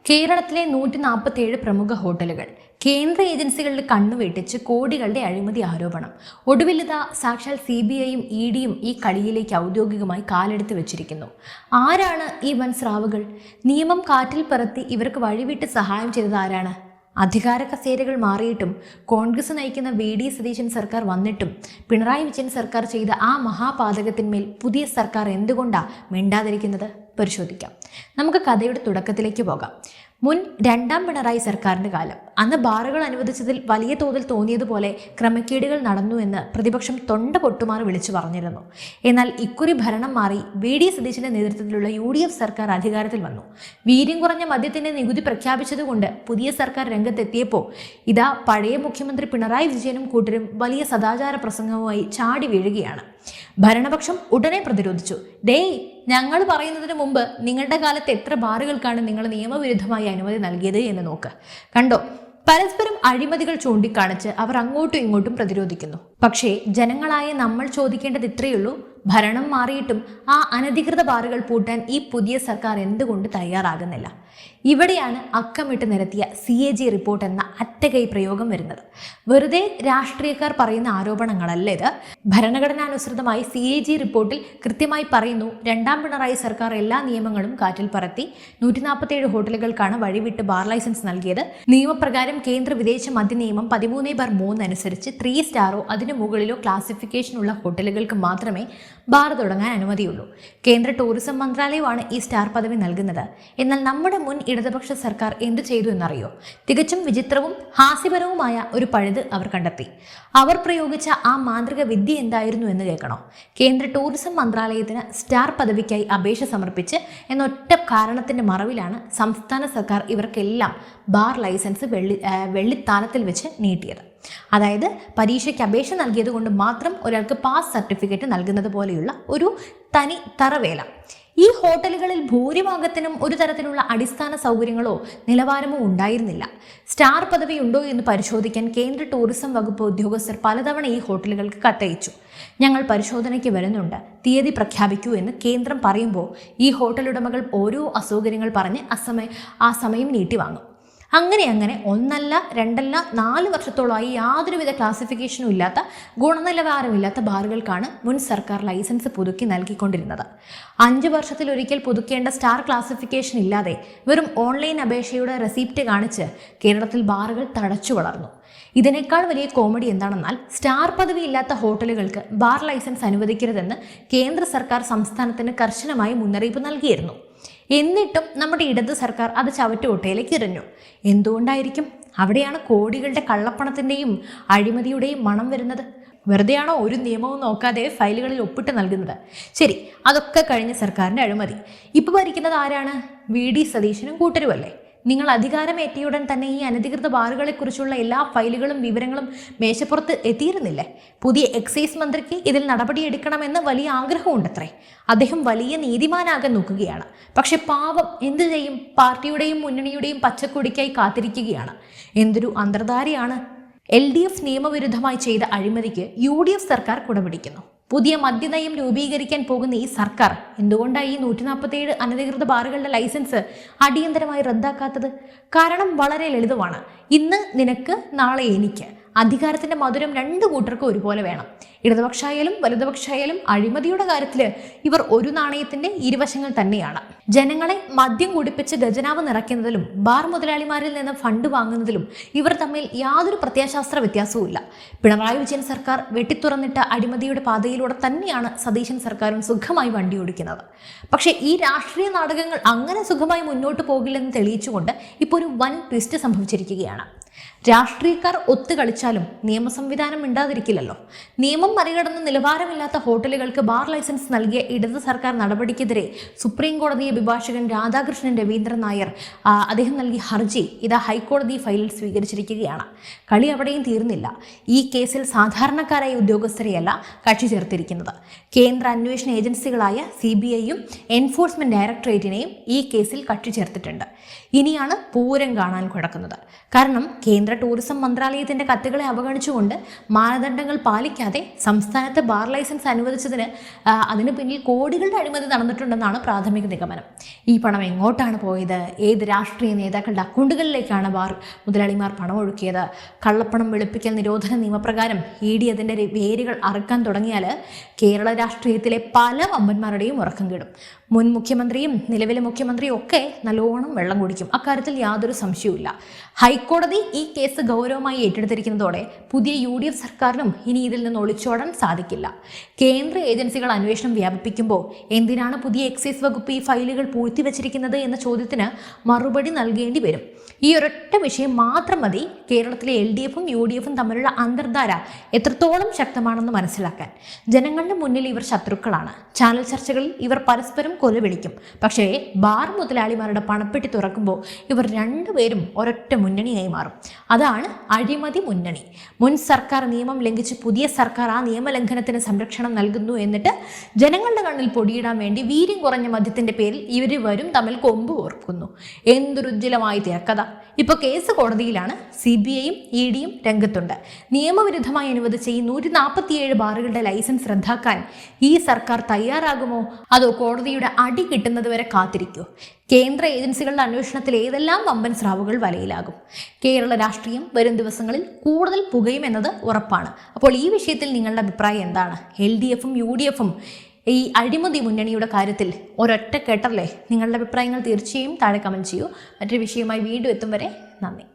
കേരളത്തിലെ 147 പ്രമുഖ ഹോട്ടലുകൾ കേന്ദ്ര ഏജൻസികളിൽ കണ്ണുവെട്ടിച്ച് കോടികളുടെ അഴിമതി ആരോപണം. ഒടുവിലിതാ സാക്ഷാൽ CBIയും EDയും ഈ കളിയിലേക്ക് ഔദ്യോഗികമായി കാലെടുത്ത് വെച്ചിരിക്കുന്നു. ആരാണ് ഈ വൻ സ്രാവുകൾ? നിയമം കാറ്റിൽ പറത്തി ഇവർക്ക് വഴിവിട്ട് സഹായം ചെയ്തത് ആരാണ്? അധികാര കസേരകൾ മാറിയിട്ടും കോൺഗ്രസ് നയിക്കുന്ന VD സതീശൻ സർക്കാർ വന്നിട്ടും പിണറായി വിജയൻ സർക്കാർ ചെയ്ത ആ മഹാപാതകത്തിന്മേൽ പുതിയ സർക്കാർ എന്തുകൊണ്ടാണ് മിണ്ടാതിരിക്കുന്നത്? പരിശോധിക്കാം. നമുക്ക് കഥയുടെ തുടക്കത്തിലേക്ക് പോകാം. മുൻ രണ്ടാം പിണറായി സർക്കാരിൻ്റെ കാലം. അന്ന് ബാറുകൾ അനുവദിച്ചതിൽ വലിയ തോതിൽ തോന്നിയതുപോലെ ക്രമക്കേടുകൾ നടന്നു എന്ന് പ്രതിപക്ഷം തൊണ്ട പൊട്ടുമാറി വിളിച്ചു പറഞ്ഞിരുന്നു. എന്നാൽ ഇക്കുറി ഭരണം മാറി VD സതീശന്റെ നേതൃത്വത്തിലുള്ള UDF സർക്കാർ അധികാരത്തിൽ വന്നു. വീര്യം കുറഞ്ഞ മദ്യത്തിന്റെ നികുതി പ്രഖ്യാപിച്ചതുകൊണ്ട് പുതിയ സർക്കാർ രംഗത്തെത്തിയപ്പോൾ ഇതാ പഴയ മുഖ്യമന്ത്രി പിണറായി വിജയനും കൂട്ടരും വലിയ സദാചാര പ്രസംഗവുമായി ചാടി വീഴുകയാണ്. ഭരണപക്ഷം ഉടനെ പ്രതിരോധിച്ചു. ഞങ്ങൾ പറയുന്നതിന് മുമ്പ് നിങ്ങളുടെ കാലത്ത് എത്ര ബാറുകൾക്കാണ് നിങ്ങൾ നിയമവിരുദ്ധമായി അനുമതി നൽകിയത് എന്ന് നോക്ക്. കണ്ടോ, പരസ്പരം അഴിമതികൾ ചൂണ്ടിക്കാണിച്ച് അവർ അങ്ങോട്ടും ഇങ്ങോട്ടും പ്രതിരോധിക്കുന്നു. പക്ഷേ ജനങ്ങളായ നമ്മൾ ചോദിക്കേണ്ടത് ഇത്രയുള്ളൂ, ഭരണം മാറിയിട്ടും ആ അനധികൃത ബാറുകൾ പൂട്ടാൻ ഈ പുതിയ സർക്കാർ എന്തുകൊണ്ട് തയ്യാറാകുന്നില്ല? ഇവിടെയാണ് അക്കമിട്ട് നിരത്തിയ CAG റിപ്പോർട്ട് എന്ന അറ്റകൈ പ്രയോഗം വരുന്നത്. വെറുതെ രാഷ്ട്രീയക്കാർ പറയുന്ന ആരോപണങ്ങളല്ല ഇത്. ഭരണഘടനാനുസൃതമായി CAG റിപ്പോർട്ടിൽ കൃത്യമായി പറയുന്നു, രണ്ടാം പിണറായി സർക്കാർ എല്ലാ നിയമങ്ങളും കാറ്റിൽ പറത്തി 147 ഹോട്ടലുകൾക്കാണ് വഴിവിട്ട് ബാർ ലൈസൻസ് നൽകിയത്. നിയമപ്രകാരം കേന്ദ്ര വിദേശ മദ്യ നിയമം 13/3 അനുസരിച്ച് 3 സ്റ്റാറോ അതിനു മുകളിലോ ക്ലാസിഫിക്കേഷനുള്ള ഹോട്ടലുകൾക്ക് മാത്രമേ ബാർ തുടങ്ങാൻ അനുമതിയുള്ളൂ. കേന്ദ്ര ടൂറിസം മന്ത്രാലയമാണ് ഈ സ്റ്റാർ പദവി നൽകുന്നത്. എന്നാൽ നമ്മുടെ മുൻ ഇടതുപക്ഷ സർക്കാർ എന്ത് ചെയ്തു എന്നറിയോ? തികച്ചും വിചിത്രവും ഹാസ്യപരവുമായ ഒരു പഴുത് അവർ കണ്ടെത്തി. അവർ പ്രയോഗിച്ച ആ മാന്ത്രിക വിദ്യ എന്തായിരുന്നു എന്ന് കേൾക്കണോ? കേന്ദ്ര ടൂറിസം മന്ത്രാലയത്തിന് സ്റ്റാർ പദവിക്കായി അപേക്ഷ സമർപ്പിച്ച് എന്നൊറ്റ കാരണത്തിന്റെ മറവിലാണ് സംസ്ഥാന സർക്കാർ ഇവർക്കെല്ലാം ബാർ ലൈസൻസ് വെള്ളിത്താനത്തിൽ വെച്ച് നീട്ടിയത്. അതായത് പരീക്ഷയ്ക്ക് അപേക്ഷ നൽകിയത് കൊണ്ട് മാത്രം ഒരാൾക്ക് പാസ് സർട്ടിഫിക്കറ്റ് നൽകുന്നത് പോലെയുള്ള ഒരു തനി തറവേല. ഈ ഹോട്ടലുകളിൽ ഭൂരിഭാഗത്തിനും ഒരു തരത്തിലുള്ള അടിസ്ഥാന സൗകര്യങ്ങളോ നിലവാരമോ ഉണ്ടായിരുന്നില്ല. സ്റ്റാർ പദവി ഉണ്ടോ എന്ന് പരിശോധിക്കാൻ കേന്ദ്ര ടൂറിസം വകുപ്പ് ഉദ്യോഗസ്ഥർ പലതവണ ഈ ഹോട്ടലുകൾക്ക് കത്തയച്ചു. ഞങ്ങൾ പരിശോധനയ്ക്ക് വരുന്നുണ്ട്, തീയതി പ്രഖ്യാപിക്കൂ എന്ന് കേന്ദ്രം പറയുമ്പോൾ ഈ ഹോട്ടൽ ഉടമകൾ ഓരോ അസൗകര്യങ്ങൾ പറഞ്ഞ് ആ സമയം നീട്ടിവാങ്ങും. അങ്ങനെ ഒന്നല്ല രണ്ടല്ല 4 വർഷത്തോളമായി യാതൊരുവിധ ക്ലാസിഫിക്കേഷനും ഇല്ലാത്ത ഗുണനിലവാരമില്ലാത്ത ബാറുകൾക്കാണ് മുൻ സർക്കാർ ലൈസൻസ് പുതുക്കി നൽകിക്കൊണ്ടിരുന്നത്. 5 വർഷത്തിലൊരിക്കൽ പുതുക്കേണ്ട സ്റ്റാർ ക്ലാസിഫിക്കേഷൻ ഇല്ലാതെ വെറും ഓൺലൈൻ അപേക്ഷയുടെ റെസിപ്റ്റ് കാണിച്ച് കേരളത്തിൽ ബാറുകൾ തഴച്ചു വളർന്നു. ഇതിനേക്കാൾ വലിയ കോമഡി എന്താണെന്നാൽ സ്റ്റാർ പദവി ഇല്ലാത്ത ഹോട്ടലുകൾക്ക് ബാർ ലൈസൻസ് അനുവദിക്കരുതെന്ന് കേന്ദ്ര സർക്കാർ സംസ്ഥാനത്തിന് കർശനമായി മുന്നറിയിപ്പ് നൽകിയിരുന്നു. എന്നിട്ടും നമ്മുടെ ഇടത് സർക്കാർ അത് ചവറ്റുകൊട്ടയിലേക്ക് എറിഞ്ഞു. എന്തുകൊണ്ടായിരിക്കും? അവിടെയാണ് കോടികളുടെ കള്ളപ്പണത്തിൻ്റെയും അഴിമതിയുടെയും മണം വരുന്നത്. വെറുതെയാണോ ഒരു നിയമവും നോക്കാതെ ഫയലുകളിൽ ഒപ്പിട്ട് നൽകുന്നത്? ശരി, അതൊക്കെ കഴിഞ്ഞ സർക്കാരിൻ്റെ അഴിമതി. ഇപ്പോൾ ഭരിക്കുന്നത് ആരാണ്? VD സതീശനും കൂട്ടരുമല്ലേ? നിങ്ങൾ അധികാരമേറ്റിയുടൻ തന്നെ ഈ അനധികൃത ബാറുകളെക്കുറിച്ചുള്ള എല്ലാ ഫയലുകളും വിവരങ്ങളും മേശപ്പുറത്ത് എത്തിയിരുന്നില്ലേ? പുതിയ എക്സൈസ് മന്ത്രിക്ക് ഇതിൽ നടപടിയെടുക്കണമെന്ന് വലിയ ആഗ്രഹമുണ്ടത്രേ. അദ്ദേഹം വലിയ നീതിമാനാകാൻ നോക്കുകയാണ്. പക്ഷെ പാവം എന്തു ചെയ്യും? പാർട്ടിയുടെയും മുന്നണിയുടെയും പച്ചക്കൊടിക്കായി കാത്തിരിക്കുകയാണ്. എന്തൊരു അന്തർധാരയാണ്! LDF നിയമവിരുദ്ധമായി ചെയ്ത അഴിമതിക്ക് UDF സർക്കാർ കുടപിടിക്കുന്നു. പുതിയ മദ്യനയം രൂപീകരിക്കാൻ പോകുന്ന ഈ സർക്കാർ എന്തുകൊണ്ടാണ് ഈ 147 അനധികൃത ബാറുകളുടെ ലൈസൻസ് അടിയന്തരമായി റദ്ദാക്കാത്തത്? കാരണം വളരെ ലളിതമാണ്. ഇന്ന് നിനക്ക്, നാളെ എനിക്ക്. അധികാരത്തിന്റെ മധുരം 2 കൂട്ടർക്കും ഒരുപോലെ വേണം. ഇടതുപക്ഷായാലും വലതുപക്ഷായാലും അഴിമതിയുടെ കാര്യത്തിൽ ഇവർ ഒരു നാണയത്തിന്റെ ഇരുവശങ്ങൾ തന്നെയാണ്. ജനങ്ങളെ മദ്യം കുടിപ്പിച്ച് ഖജനാവ് നിറയ്ക്കുന്നതിലും ബാർ മുതലാളിമാരിൽ നിന്ന് ഫണ്ട് വാങ്ങുന്നതിലും ഇവർ തമ്മിൽ യാതൊരു പ്രത്യയശാസ്ത്ര വ്യത്യാസവും ഇല്ല. പിണറായി വിജയൻ സർക്കാർ വെട്ടിത്തുറന്നിട്ട അഴിമതിയുടെ പാതയിലൂടെ തന്നെയാണ് സതീശൻ സർക്കാരും സുഖമായി വണ്ടി ഓടിക്കുന്നത്. പക്ഷേ ഈ രാഷ്ട്രീയ നാടകങ്ങൾ അങ്ങനെ സുഖമായി മുന്നോട്ട് പോകില്ലെന്ന് തെളിയിച്ചുകൊണ്ട് ഇപ്പോൾ ഒരു വൻ ട്വിസ്റ്റ് സംഭവിച്ചിരിക്കുകയാണ്. രാഷ്ട്രീയക്കാർ ഒത്തുകളിച്ചാലും നിയമ സംവിധാനം മിണ്ടാതിരിക്കില്ലല്ലോ. നിയമം മറികടന്ന് നിലവാരമില്ലാത്ത ഹോട്ടലുകൾക്ക് ബാർ ലൈസൻസ് നൽകിയ ഇടത് സർക്കാർ നടപടിക്കെതിരെ സുപ്രീം കോടതി അഭിഭാഷകൻ രാധാകൃഷ്ണൻ രവീന്ദ്രൻ നായർ അദ്ദേഹം നൽകിയ ഹർജി ഇതാ ഹൈക്കോടതി ഫയലിൽ സ്വീകരിച്ചിരിക്കുകയാണ്. കളി അവിടെയും തീർന്നില്ല. ഈ കേസിൽ സാധാരണക്കാരായ ഉദ്യോഗസ്ഥരെയല്ല കക്ഷി ചേർത്തിരിക്കുന്നത്. കേന്ദ്ര അന്വേഷണ ഏജൻസികളായ CBIയും എൻഫോഴ്സ്മെന്റ് ഡയറക്ടറേറ്റിനെയും ഈ കേസിൽ കക്ഷി ചേർത്തിട്ടുണ്ട്. ഇനിയാണ് പൂരം കാണാൻ കിടക്കുന്നത്. കാരണം കേന്ദ്ര ടൂറിസം മന്ത്രാലയത്തിന്റെ കത്തുകളെ അവഗണിച്ചുകൊണ്ട് മാനദണ്ഡങ്ങൾ പാലിക്കാതെ സംസ്ഥാനത്ത് ബാർ ലൈസൻസ് അനുവദിച്ചതിന് അതിന് പിന്നിൽ കോടികളുടെ അഴിമതി നടന്നിട്ടുണ്ടെന്നാണ് പ്രാഥമിക നിഗമനം. ഈ പണം എങ്ങോട്ടാണ് പോയത്? ഏത് രാഷ്ട്രീയ നേതാക്കളുടെ അക്കൗണ്ടുകളിലേക്കാണ് ബാർ മുതലാളിമാർ പണം ഒഴുക്കിയത്? കള്ളപ്പണം വെളുപ്പിക്കൽ നിരോധന നിയമപ്രകാരം ED അതിൻ്റെ വേരുകൾ അറുക്കാൻ തുടങ്ങിയാൽ കേരള രാഷ്ട്രീയത്തിലെ പല വമ്പന്മാരുടെയും ഉറക്കം കെടും. മുൻ മുഖ്യമന്ത്രിയും നിലവിലെ മുഖ്യമന്ത്രിയും ഒക്കെ നല്ലോണം വെള്ളം കുടിക്കും. അക്കാര്യത്തിൽ യാതൊരു സംശയവുമില്ല. ഹൈക്കോടതി ഈ കേസ് ഗൗരവമായി ഏറ്റെടുത്തിരിക്കുന്നതോടെ പുതിയ UDF സർക്കാരിനും ഇനി ഇതിൽ നിന്ന് ഒളിച്ചോടാൻ സാധിക്കില്ല. കേന്ദ്ര ഏജൻസികൾ അന്വേഷണം വ്യാപിപ്പിക്കുമ്പോൾ എന്തിനാണ് പുതിയ എക്സൈസ് വകുപ്പ് ഈ ഫയലുകൾ പൂഴ്ത്തിവെച്ചിരിക്കുന്നത് എന്ന ചോദ്യത്തിന് മറുപടി നൽകേണ്ടി വരും. ഈ ഒരൊറ്റ വിഷയം മാത്രം മതി കേരളത്തിലെ LDFും UDFും തമ്മിലുള്ള അന്തർധാര എത്രത്തോളം ശക്തമാണെന്ന് മനസ്സിലാക്കാൻ. ജനങ്ങളുടെ മുന്നിൽ ഇവർ ശത്രുക്കളാണ്. ചാനൽ ചർച്ചകളിൽ ഇവർ പരസ്പരം കൊലവിളിക്കും. പക്ഷേ ബാർ മുതലാളിമാരുടെ പണപ്പെട്ടി തുറക്കുമ്പോൾ ഇവർ രണ്ടുപേരും ഒരൊറ്റ മുന്നണിയായി മാറും. അതാണ് അഴിമതി മുന്നണി. മുൻ സർക്കാർ നിയമം ലംഘിച്ച് പുതിയ സർക്കാർ ആ നിയമലംഘനത്തിന് സംരക്ഷണം നൽകുന്നു. എന്നിട്ട് ജനങ്ങളുടെ കണ്ണിൽ പൊടിയിടാൻ വേണ്ടി വീര്യം കുറഞ്ഞ മദ്യത്തിന്റെ പേരിൽ ഇവരും തമ്മിൽ കൊമ്പ് ഓർക്കുന്നു. എന്തൊരുജ്വലമായി തിരക്കഥ. ഇപ്പോൾ കേസ് കോടതിയിലാണ്. CBIയും EDയും രംഗത്തുണ്ട്. നിയമവിരുദ്ധമായി അനുവദിച്ച ഈ 147 ബാറുകളുടെ ലൈസൻസ് റദ്ദാക്കാൻ ഈ സർക്കാർ തയ്യാറാകുമോ? അതോ കോടതിയുടെ അടി കിട്ടുന്നത് വരെ കാത്തിരിക്കൂ? കേന്ദ്ര ഏജൻസികളുടെ അന്വേഷണത്തിൽ ഏതെല്ലാം വമ്പൻ സ്രാവുകൾ വലയിലാകും? കേരള രാഷ്ട്രീയം വരും ദിവസങ്ങളിൽ കൂടുതൽ പുകയുമെന്നത് ഉറപ്പാണ്. അപ്പോൾ ഈ വിഷയത്തിൽ നിങ്ങളുടെ അഭിപ്രായം എന്താണ്? LDFും UDFും ഈ അഴിമതി മുന്നണിയുടെ കാര്യത്തിൽ ഒരൊറ്റ കേട്ടല്ലേ? നിങ്ങളുടെ അഭിപ്രായങ്ങൾ തീർച്ചയായും താഴെ കമൻറ്റ് ചെയ്യൂ. മറ്റൊരു വിഷയവുമായി വീണ്ടും എത്തും വരെ നന്ദി.